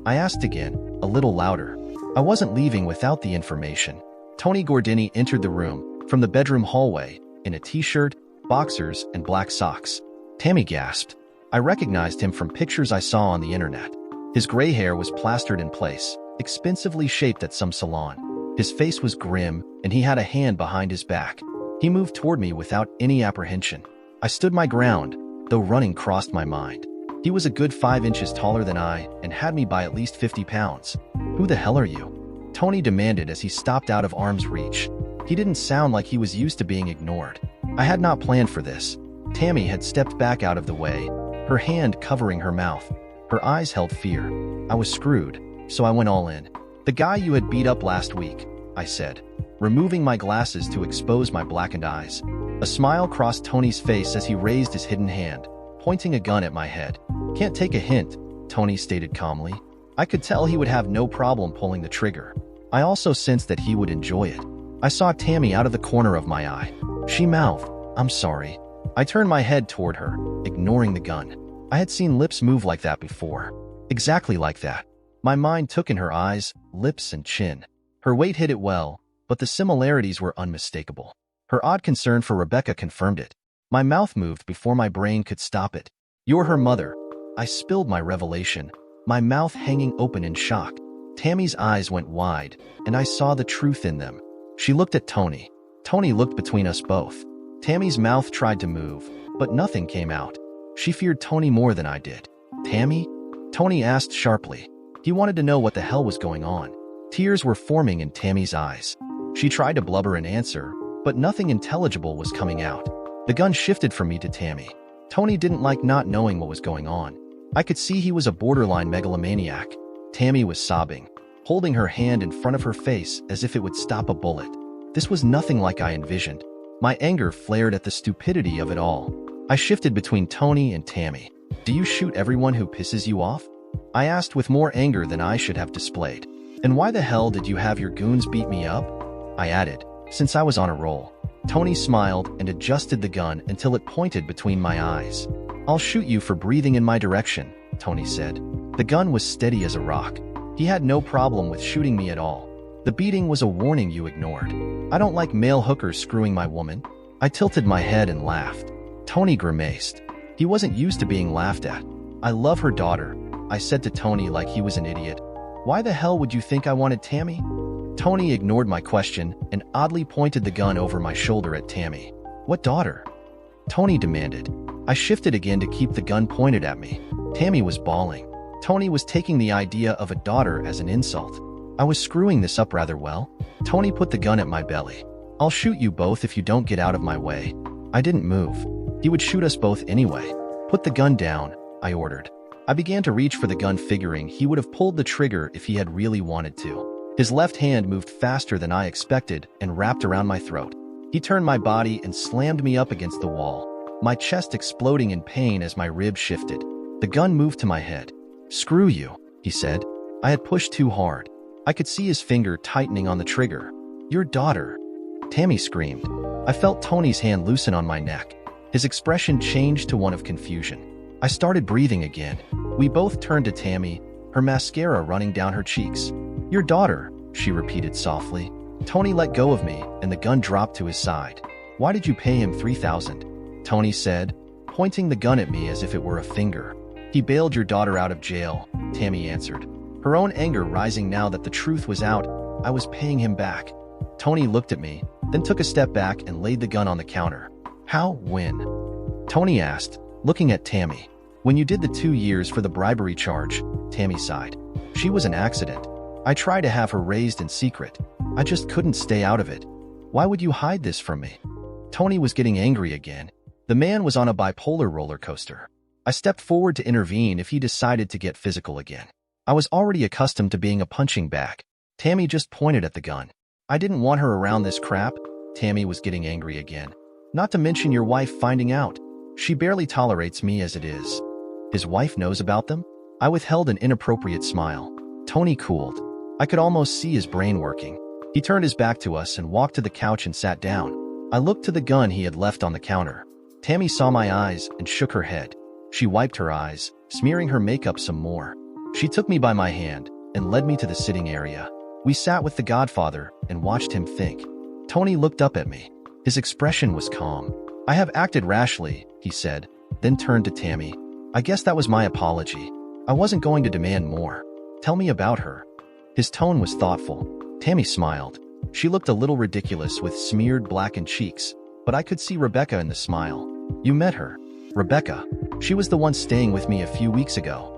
I asked again, a little louder. I wasn't leaving without the information. Tony Gordini entered the room from the bedroom hallway in a t-shirt, boxers, and black socks. Tammy gasped. I recognized him from pictures I saw on the internet. His gray hair was plastered in place, expensively shaped at some salon. His face was grim, and he had a hand behind his back. He moved toward me without any apprehension. I stood my ground, though running crossed my mind. He was a good 5 inches taller than I and had me by at least 50 pounds. "Who the hell are you?" Tony demanded as he stopped out of arm's reach. He didn't sound like he was used to being ignored. I had not planned for this. Tammy had stepped back out of the way, her hand covering her mouth. Her eyes held fear. I was screwed, so I went all in. "The guy you had beat up last week," I said, removing my glasses to expose my blackened eyes. A smile crossed Tony's face as he raised his hidden hand, pointing a gun at my head. "Can't take a hint," Tony stated calmly. I could tell he would have no problem pulling the trigger. I also sensed that he would enjoy it. I saw Tammy out of the corner of my eye. She mouthed, "I'm sorry." I turned my head toward her, ignoring the gun. I had seen lips move like that before. Exactly like that. My mind took in her eyes, lips, and chin. Her weight hid it well, but the similarities were unmistakable. Her odd concern for Rebecca confirmed it. My mouth moved before my brain could stop it. "You're her mother." I spilled my revelation, my mouth hanging open in shock. Tammy's eyes went wide, and I saw the truth in them. She looked at Tony. Tony looked between us both. Tammy's mouth tried to move, but nothing came out. She feared Tony more than I did. "Tammy?" Tony asked sharply. He wanted to know what the hell was going on. Tears were forming in Tammy's eyes. She tried to blubber an answer, but nothing intelligible was coming out. The gun shifted from me to Tammy. Tony didn't like not knowing what was going on. I could see he was a borderline megalomaniac. Tammy was sobbing, holding her hand in front of her face as if it would stop a bullet. This was nothing like I envisioned. My anger flared at the stupidity of it all. I shifted between Tony and Tammy. "Do you shoot everyone who pisses you off?" I asked with more anger than I should have displayed. "And why the hell did you have your goons beat me up?" I added, since I was on a roll. Tony smiled and adjusted the gun until it pointed between my eyes. "I'll shoot you for breathing in my direction," Tony said. The gun was steady as a rock. He had no problem with shooting me at all. The beating was a warning you ignored. "I don't like male hookers screwing my woman." I tilted my head and laughed. Tony grimaced. He wasn't used to being laughed at. "I love her daughter," I said to Tony like he was an idiot. "Why the hell would you think I wanted Tammy?" Tony ignored my question and oddly pointed the gun over my shoulder at Tammy. "What daughter?" Tony demanded. I shifted again to keep the gun pointed at me. Tammy was bawling. Tony was taking the idea of a daughter as an insult. I was screwing this up rather well. Tony put the gun at my belly. "I'll shoot you both if you don't get out of my way." I didn't move. He would shoot us both anyway. "Put the gun down," I ordered. I began to reach for the gun, figuring he would have pulled the trigger if he had really wanted to. His left hand moved faster than I expected and wrapped around my throat. He turned my body and slammed me up against the wall, my chest exploding in pain as my ribs shifted. The gun moved to my head. "Screw you," he said. I had pushed too hard. I could see his finger tightening on the trigger. "Your daughter," Tammy screamed. I felt Tony's hand loosen on my neck. His expression changed to one of confusion. I started breathing again. We both turned to Tammy, her mascara running down her cheeks. "Your daughter," she repeated softly. Tony let go of me, and the gun dropped to his side. "Why did you pay him $3,000? Tony said, pointing the gun at me as if it were a finger. "He bailed your daughter out of jail," Tammy answered, her own anger rising now that the truth was out. I was paying him back. Tony looked at me, then took a step back and laid the gun on the counter. "How? When?" Tony asked, looking at Tammy. "When you did the 2 years for the bribery charge," Tammy sighed. "She was an accident. I tried to have her raised in secret. I just couldn't stay out of it. Why would you hide this from me?" Tony was getting angry again. The man was on a bipolar roller coaster. I stepped forward to intervene if he decided to get physical again. I was already accustomed to being a punching bag. Tammy just pointed at the gun. "I didn't want her around this crap." Tammy was getting angry again. "Not to mention your wife finding out. She barely tolerates me as it is." "His wife knows about them?" I withheld an inappropriate smile. Tony cooled. I could almost see his brain working. He turned his back to us and walked to the couch and sat down. I looked to the gun he had left on the counter. Tammy saw my eyes and shook her head. She wiped her eyes, smearing her makeup some more. She took me by my hand and led me to the sitting area. We sat with the Godfather and watched him think. Tony looked up at me. His expression was calm. "I have acted rashly," he said, then turned to Tammy. "I guess that was my apology. I wasn't going to demand more. Tell me about her." His tone was thoughtful. Tammy smiled. She looked a little ridiculous with smeared blackened cheeks, but I could see Rebecca in the smile. "You met her?" "Rebecca. She was the one staying with me a few weeks ago."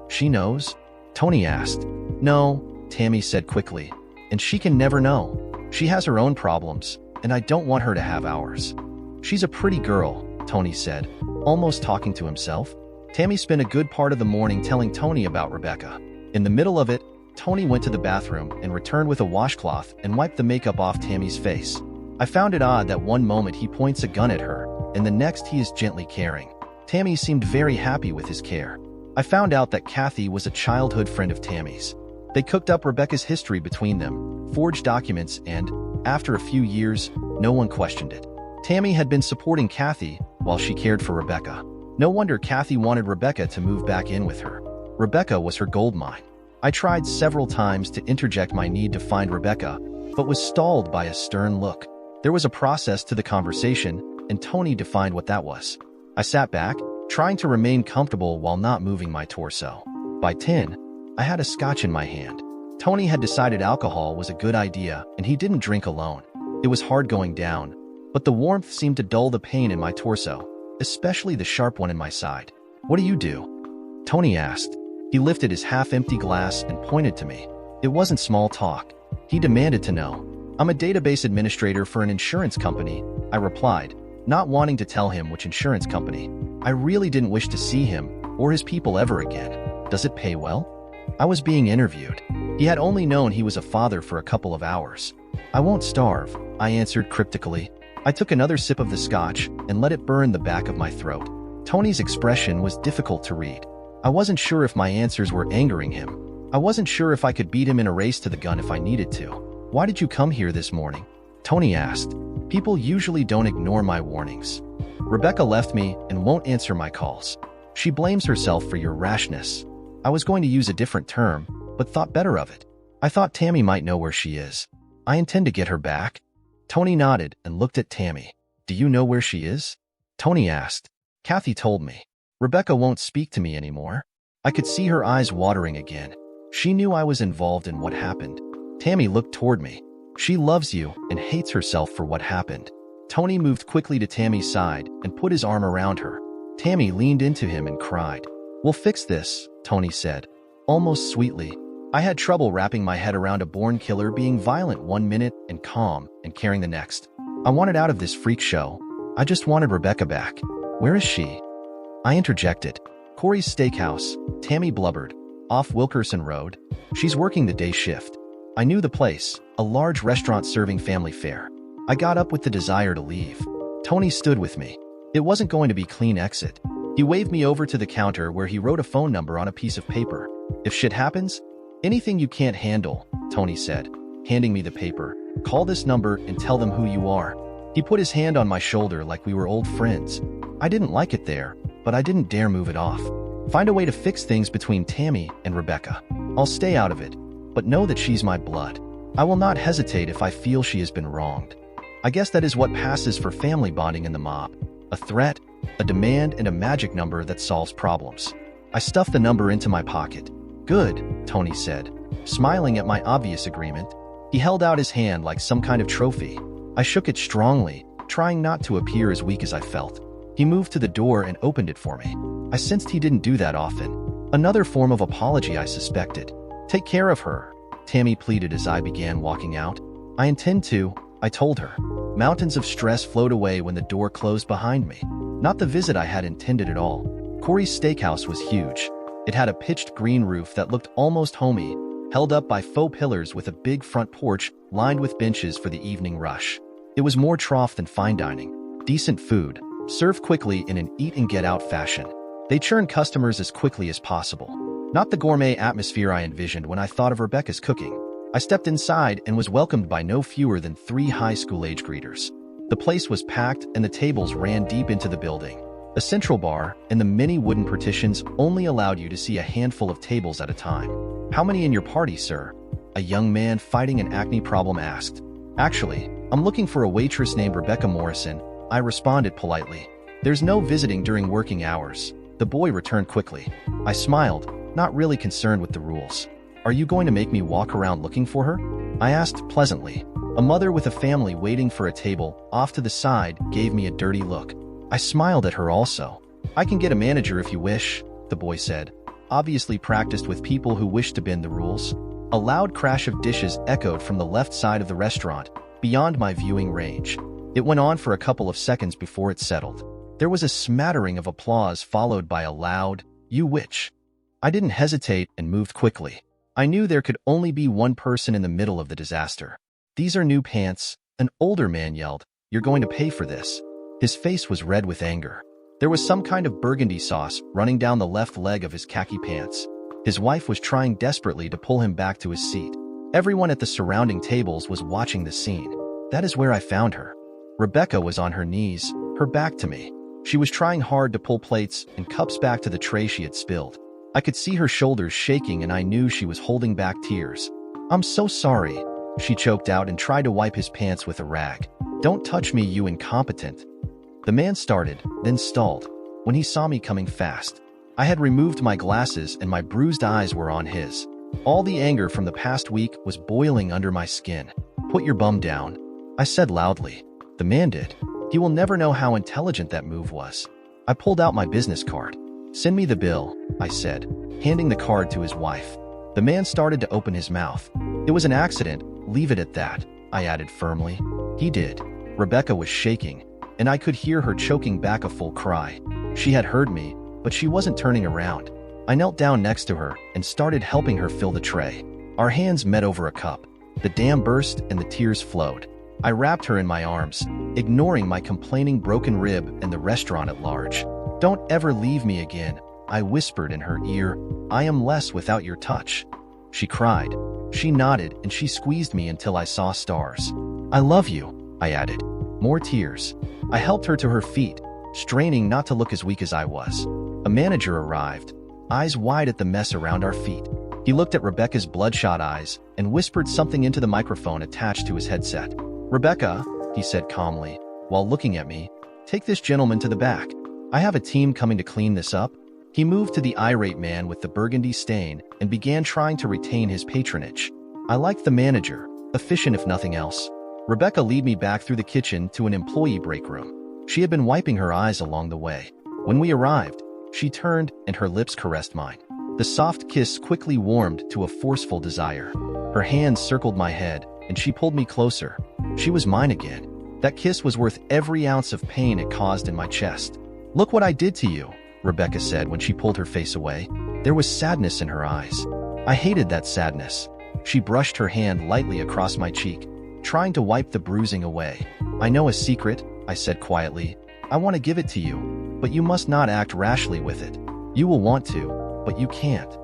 "She knows?" Tony asked. "No," Tammy said quickly, "and she can never know. She has her own problems, and I don't want her to have ours." "She's a pretty girl," Tony said, almost talking to himself. Tammy spent a good part of the morning telling Tony about Rebecca. In the middle of it, Tony went to the bathroom and returned with a washcloth and wiped the makeup off Tammy's face. I found it odd that one moment he points a gun at her, and the next he is gently caring. Tammy seemed very happy with his care. I found out that Kathy was a childhood friend of Tammy's. They cooked up Rebecca's history between them, forged documents, and, after a few years, no one questioned it. Tammy had been supporting Kathy while she cared for Rebecca. No wonder Kathy wanted Rebecca to move back in with her. Rebecca was her goldmine. I tried several times to interject my need to find Rebecca, but was stalled by a stern look. There was a process to the conversation, and Tony defined what that was. I sat back, trying to remain comfortable while not moving my torso. By 10, I had a scotch in my hand. Tony had decided alcohol was a good idea, and he didn't drink alone. It was hard going down, but the warmth seemed to dull the pain in my torso, especially the sharp one in my side. "What do you do?" Tony asked. He lifted his half-empty glass and pointed to me. It wasn't small talk. He demanded to know. I'm a database administrator for an insurance company, I replied, not wanting to tell him which insurance company. I really didn't wish to see him or his people ever again. Does it pay well? I was being interviewed. He had only known he was a father for a couple of hours. I won't starve, I answered cryptically. I took another sip of the scotch and let it burn the back of my throat. Tony's expression was difficult to read. I wasn't sure if my answers were angering him. I wasn't sure if I could beat him in a race to the gun if I needed to. Why did you come here this morning? Tony asked. People usually don't ignore my warnings. Rebecca left me and won't answer my calls. She blames herself for your rashness. I was going to use a different term, but thought better of it. I thought Tammy might know where she is. I intend to get her back. Tony nodded and looked at Tammy. Do you know where she is? Tony asked. Kathy told me. Rebecca won't speak to me anymore. I could see her eyes watering again. She knew I was involved in what happened. Tammy looked toward me. She loves you and hates herself for what happened. Tony moved quickly to Tammy's side and put his arm around her. Tammy leaned into him and cried. We'll fix this, Tony said, almost sweetly. I had trouble wrapping my head around a born killer being violent 1 minute and calm and caring the next. I wanted out of this freak show. I just wanted Rebecca back. Where is she? I interjected. Corey's Steakhouse, Tammy blubbered. Off Wilkerson Road. She's working the day shift. I knew the place, a large restaurant serving family fare. I got up with the desire to leave. Tony stood with me. It wasn't going to be clean exit. He waved me over to the counter where he wrote a phone number on a piece of paper. If shit happens, anything you can't handle, Tony said, handing me the paper. Call this number and tell them who you are. He put his hand on my shoulder like we were old friends. I didn't like it there, but I didn't dare move it off. Find a way to fix things between Tammy and Rebecca. I'll stay out of it, but know that she's my blood. I will not hesitate if I feel she has been wronged. I guess that is what passes for family bonding in the mob. A threat, a demand, and a magic number that solves problems. I stuffed the number into my pocket. Good, Tony said, smiling at my obvious agreement. He held out his hand like some kind of trophy. I shook it strongly, trying not to appear as weak as I felt. He moved to the door and opened it for me. I sensed he didn't do that often. Another form of apology, I suspected. Take care of her, Tammy pleaded as I began walking out. I intend to, I told her. Mountains of stress flowed away when the door closed behind me. Not the visit I had intended at all. Corey's Steakhouse was huge. It had a pitched green roof that looked almost homey, held up by faux pillars with a big front porch lined with benches for the evening rush. It was more trough than fine dining. Decent food, served quickly in an eat-and-get-out fashion. They churned customers as quickly as possible. Not the gourmet atmosphere I envisioned when I thought of Rebecca's cooking. I stepped inside and was welcomed by no fewer than 3 high school-age greeters. The place was packed and the tables ran deep into the building. A central bar and the many wooden partitions only allowed you to see a handful of tables at a time. How many in your party, sir? A young man fighting an acne problem asked. Actually, I'm looking for a waitress named Rebecca Morrison, I responded politely. There's no visiting during working hours. The boy returned quickly. I smiled, not really concerned with the rules. Are you going to make me walk around looking for her? I asked pleasantly. A mother with a family waiting for a table off to the side gave me a dirty look. I smiled at her also. I can get a manager if you wish, the boy said, obviously practiced with people who wish to bend the rules. A loud crash of dishes echoed from the left side of the restaurant, beyond my viewing range. It went on for a couple of seconds before it settled. There was a smattering of applause followed by a loud, "You witch." I didn't hesitate and moved quickly. I knew there could only be one person in the middle of the disaster. "These are new pants," an older man yelled. "You're going to pay for this." His face was red with anger. There was some kind of burgundy sauce running down the left leg of his khaki pants. His wife was trying desperately to pull him back to his seat. Everyone at the surrounding tables was watching the scene. That is where I found her. Rebecca was on her knees, her back to me. She was trying hard to pull plates and cups back to the tray she had spilled. I could see her shoulders shaking and I knew she was holding back tears. "I'm so sorry," she choked out and tried to wipe his pants with a rag. "Don't touch me, you incompetent." The man started, then stalled, when he saw me coming fast. I had removed my glasses and my bruised eyes were on his. All the anger from the past week was boiling under my skin. "Put your bum down," I said loudly. The man did. He will never know how intelligent that move was. I pulled out my business card. "Send me the bill," I said, handing the card to his wife. The man started to open his mouth. "It was an accident, leave it at that," I added firmly. He did. Rebecca was shaking, and I could hear her choking back a full cry. She had heard me, but she wasn't turning around. I knelt down next to her and started helping her fill the tray. Our hands met over a cup. The dam burst and the tears flowed. I wrapped her in my arms, ignoring my complaining broken rib and the restaurant at large. "Don't ever leave me again," I whispered in her ear. "I am less without your touch." She cried. She nodded and she squeezed me until I saw stars. "I love you," I added. More tears. I helped her to her feet, straining not to look as weak as I was. A manager arrived, eyes wide at the mess around our feet. He looked at Rebecca's bloodshot eyes and whispered something into the microphone attached to his headset. "Rebecca," he said calmly, while looking at me, "take this gentleman to the back. I have a team coming to clean this up." He moved to the irate man with the burgundy stain and began trying to retain his patronage. I liked the manager, efficient if nothing else. Rebecca led me back through the kitchen to an employee break room. She had been wiping her eyes along the way. When we arrived, she turned and her lips caressed mine. The soft kiss quickly warmed to a forceful desire. Her hands circled my head, and she pulled me closer. She was mine again. That kiss was worth every ounce of pain it caused in my chest. "Look what I did to you," Rebecca said when she pulled her face away. There was sadness in her eyes. I hated that sadness. She brushed her hand lightly across my cheek, trying to wipe the bruising away. "I know a secret," I said quietly. "I want to give it to you, but you must not act rashly with it. You will want to, but you can't."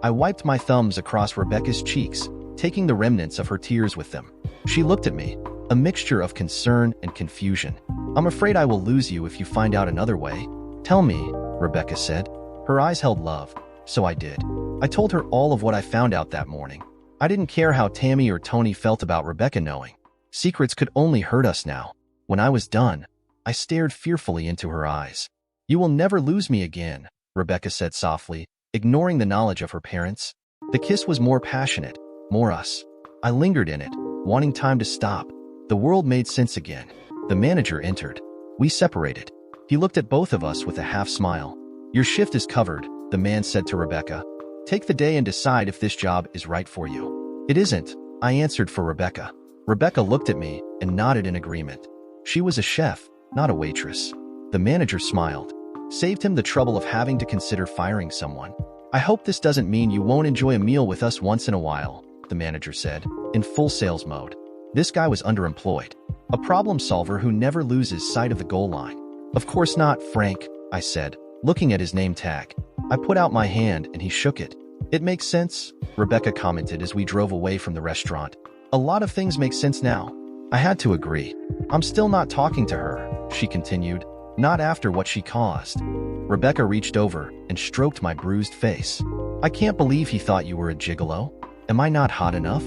I wiped my thumbs across Rebecca's cheeks, taking the remnants of her tears with them. She looked at me, a mixture of concern and confusion. "I'm afraid I will lose you if you find out another way." "Tell me," Rebecca said. Her eyes held love, so I did. I told her all of what I found out that morning. I didn't care how Tammy or Tony felt about Rebecca knowing. Secrets could only hurt us now. When I was done, I stared fearfully into her eyes. "You will never lose me again," Rebecca said softly, ignoring the knowledge of her parents. The kiss was more passionate, more us. I lingered in it, wanting time to stop. The world made sense again. The manager entered. We separated. He looked at both of us with a half smile. "Your shift is covered," the man said to Rebecca. "Take the day and decide if this job is right for you." "It isn't," I answered for Rebecca. Rebecca looked at me and nodded in agreement. She was a chef, not a waitress. The manager smiled. Saved him the trouble of having to consider firing someone. "I hope this doesn't mean you won't enjoy a meal with us once in a while," the manager said, in full sales mode. This guy was underemployed. A problem solver who never loses sight of the goal line. "Of course not, Frank," I said, looking at his name tag. I put out my hand and he shook it. "It makes sense," Rebecca commented as we drove away from the restaurant. "A lot of things make sense now." I had to agree. "I'm still not talking to her," she continued, "not after what she caused." Rebecca reached over and stroked my bruised face. "I can't believe he thought you were a gigolo. Am I not hot enough?"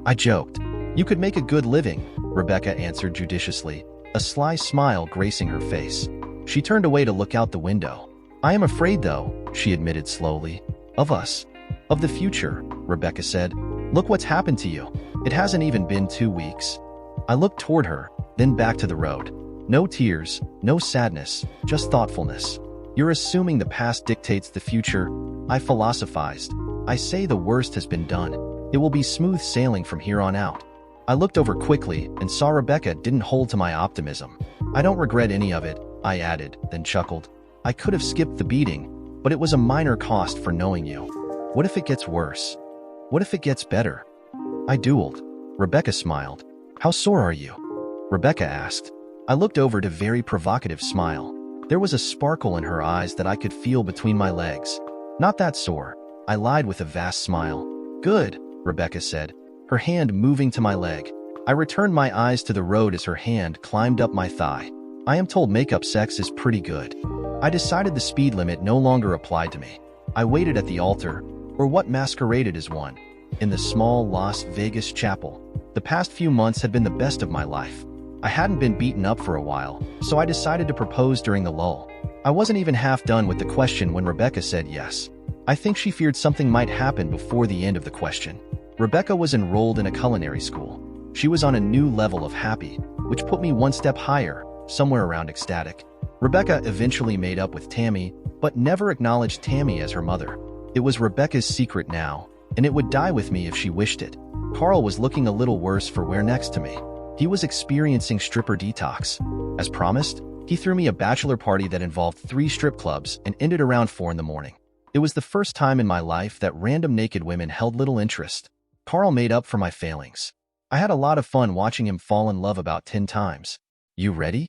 I joked. "You could make a good living," Rebecca answered judiciously, a sly smile gracing her face. She turned away to look out the window. "I am afraid, though," she admitted slowly. "Of us. Of the future," Rebecca said. "Look what's happened to you. It hasn't even been 2 weeks." I looked toward her, then back to the road. No tears, no sadness, just thoughtfulness. "You're assuming the past dictates the future," I philosophized. "I say the worst has been done. It will be smooth sailing from here on out." I looked over quickly and saw Rebecca didn't hold to my optimism. "I don't regret any of it," I added, then chuckled. "I could have skipped the beating, but it was a minor cost for knowing you. What if it gets worse? What if it gets better?" I dueled. Rebecca smiled. "How sore are you?" Rebecca asked. I looked over to very provocative smile. There was a sparkle in her eyes that I could feel between my legs. "Not that sore," I lied with a vast smile. "Good," Rebecca said, her hand moving to my leg. I returned my eyes to the road as her hand climbed up my thigh. "I am told makeup sex is pretty good." I decided the speed limit no longer applied to me. I waited at the altar, or what masqueraded as one, in the small Las Vegas chapel. The past few months had been the best of my life. I hadn't been beaten up for a while, so I decided to propose during the lull. I wasn't even half done with the question when Rebecca said yes. I think she feared something might happen before the end of the question. Rebecca was enrolled in a culinary school. She was on a new level of happy, which put me one step higher, somewhere around ecstatic. Rebecca eventually made up with Tammy, but never acknowledged Tammy as her mother. It was Rebecca's secret now, and it would die with me if she wished it. Carl was looking a little worse for wear next to me. He was experiencing stripper detox. As promised, he threw me a bachelor party that involved 3 strip clubs and ended around 4 in the morning. It was the first time in my life that random naked women held little interest. Carl made up for my failings. I had a lot of fun watching him fall in love about 10 times. You ready?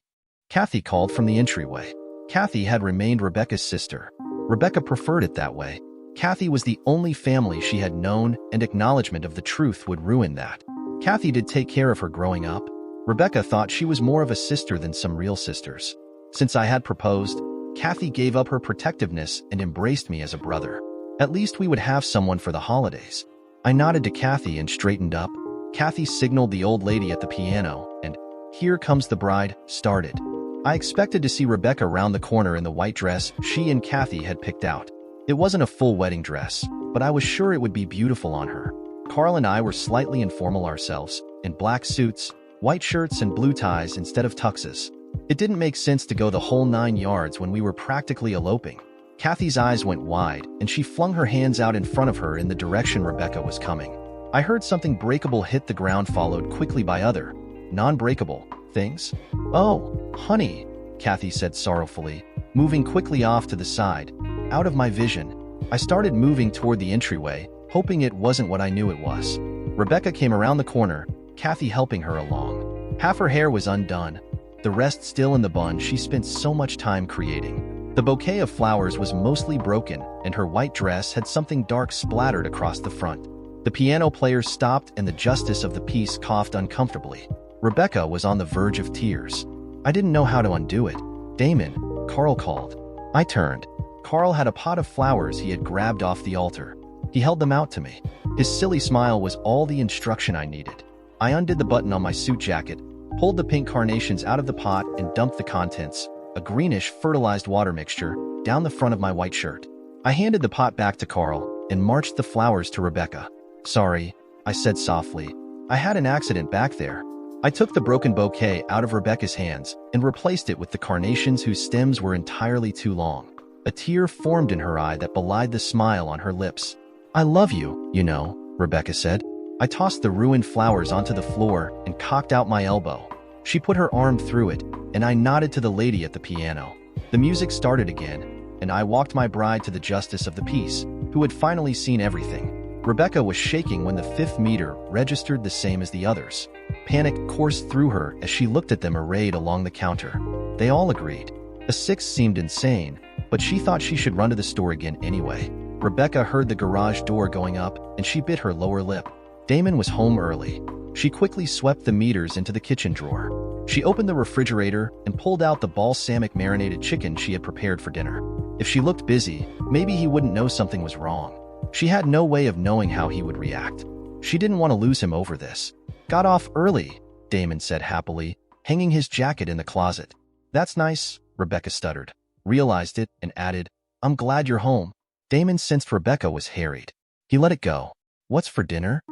Kathy called from the entryway. Kathy had remained Rebecca's sister. Rebecca preferred it that way. Kathy was the only family she had known, and acknowledgement of the truth would ruin that. Kathy did take care of her growing up. Rebecca thought she was more of a sister than some real sisters. Since I had proposed, Kathy gave up her protectiveness and embraced me as a brother. At least we would have someone for the holidays. I nodded to Kathy and straightened up. Kathy signaled the old lady at the piano, and "Here Comes the Bride" started. I expected to see Rebecca round the corner in the white dress she and Kathy had picked out. It wasn't a full wedding dress, but I was sure it would be beautiful on her. Carl and I were slightly informal ourselves, in black suits, white shirts and blue ties instead of tuxes. It didn't make sense to go the whole 9 yards when we were practically eloping. Kathy's eyes went wide, and she flung her hands out in front of her in the direction Rebecca was coming. I heard something breakable hit the ground, followed quickly by other, non-breakable things. "Oh, honey," Kathy said sorrowfully, moving quickly off to the side. Out of my vision, I started moving toward the entryway, hoping it wasn't what I knew it was. Rebecca came around the corner, Kathy helping her along. Half her hair was undone, the rest still in the bun she spent so much time creating. The bouquet of flowers was mostly broken, and her white dress had something dark splattered across the front. The piano player stopped, and the justice of the piece coughed uncomfortably. Rebecca was on the verge of tears. I didn't know how to undo it. "Damon," Carl called. I turned. Carl had a pot of flowers he had grabbed off the altar. He held them out to me. His silly smile was all the instruction I needed. I undid the button on my suit jacket, pulled the pink carnations out of the pot, and dumped the contents, a greenish fertilized water mixture, down the front of my white shirt. I handed the pot back to Carl and marched the flowers to Rebecca. "Sorry," I said softly. "I had an accident back there." I took the broken bouquet out of Rebecca's hands and replaced it with the carnations whose stems were entirely too long. A tear formed in her eye that belied the smile on her lips. "I love you, you know," Rebecca said. I tossed the ruined flowers onto the floor and cocked out my elbow. She put her arm through it, and I nodded to the lady at the piano. The music started again, and I walked my bride to the justice of the piece, who had finally seen everything. Rebecca was shaking when the 5th meter registered the same as the others. Panic coursed through her as she looked at them arrayed along the counter. They all agreed. A 6 seemed insane, but she thought she should run to the store again anyway. Rebecca heard the garage door going up, and she bit her lower lip. Damon was home early. She quickly swept the meters into the kitchen drawer. She opened the refrigerator and pulled out the balsamic marinated chicken she had prepared for dinner. If she looked busy, maybe he wouldn't know something was wrong. She had no way of knowing how he would react. She didn't want to lose him over this. "Got off early," Damon said happily, hanging his jacket in the closet. "That's nice," Rebecca stuttered, realized it, and added, "I'm glad you're home." Damon sensed Rebecca was harried. He let it go. "What's for dinner?"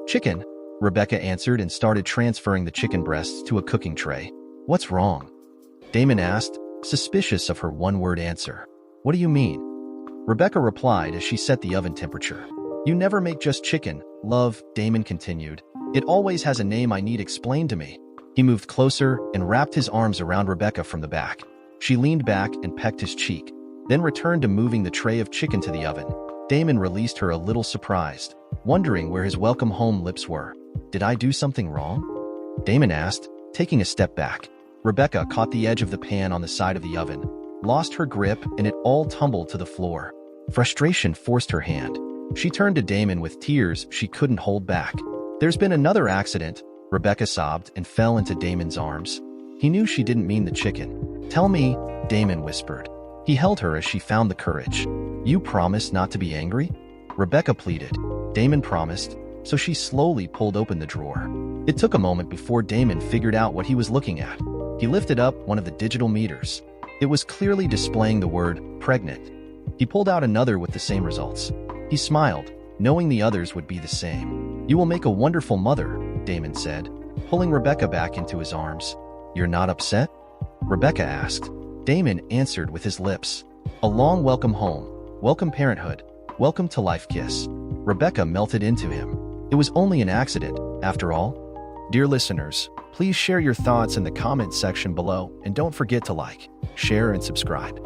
"Chicken," Rebecca answered and started transferring the chicken breasts to a cooking tray. "What's wrong?" Damon asked, suspicious of her one-word answer. "What do you mean?" Rebecca replied as she set the oven temperature. "You never make just chicken, love," Damon continued. "It always has a name I need explained to me." He moved closer and wrapped his arms around Rebecca from the back. She leaned back and pecked his cheek, then returned to moving the tray of chicken to the oven. Damon released her a little surprised, wondering where his welcome home lips were. "Did I do something wrong?" Damon asked, taking a step back. Rebecca caught the edge of the pan on the side of the oven, lost her grip, and it all tumbled to the floor. Frustration forced her hand. She turned to Damon with tears she couldn't hold back. "There's been another accident," Rebecca sobbed and fell into Damon's arms. He knew she didn't mean the chicken. "Tell me," Damon whispered. He held her as she found the courage. "You promise not to be angry?" Rebecca pleaded. Damon promised, so she slowly pulled open the drawer. It took a moment before Damon figured out what he was looking at. He lifted up one of the digital meters. It was clearly displaying the word pregnant. He pulled out another with the same results. He smiled, knowing the others would be the same. "You will make a wonderful mother," Damon said, pulling Rebecca back into his arms. "You're not upset?" Rebecca asked. Damon answered with his lips. "A long welcome home, welcome parenthood, welcome to life kiss." Rebecca melted into him. It It was only an accident, after all. Dear listeners, please share your thoughts in the comments section below and don't forget to like, share, and subscribe.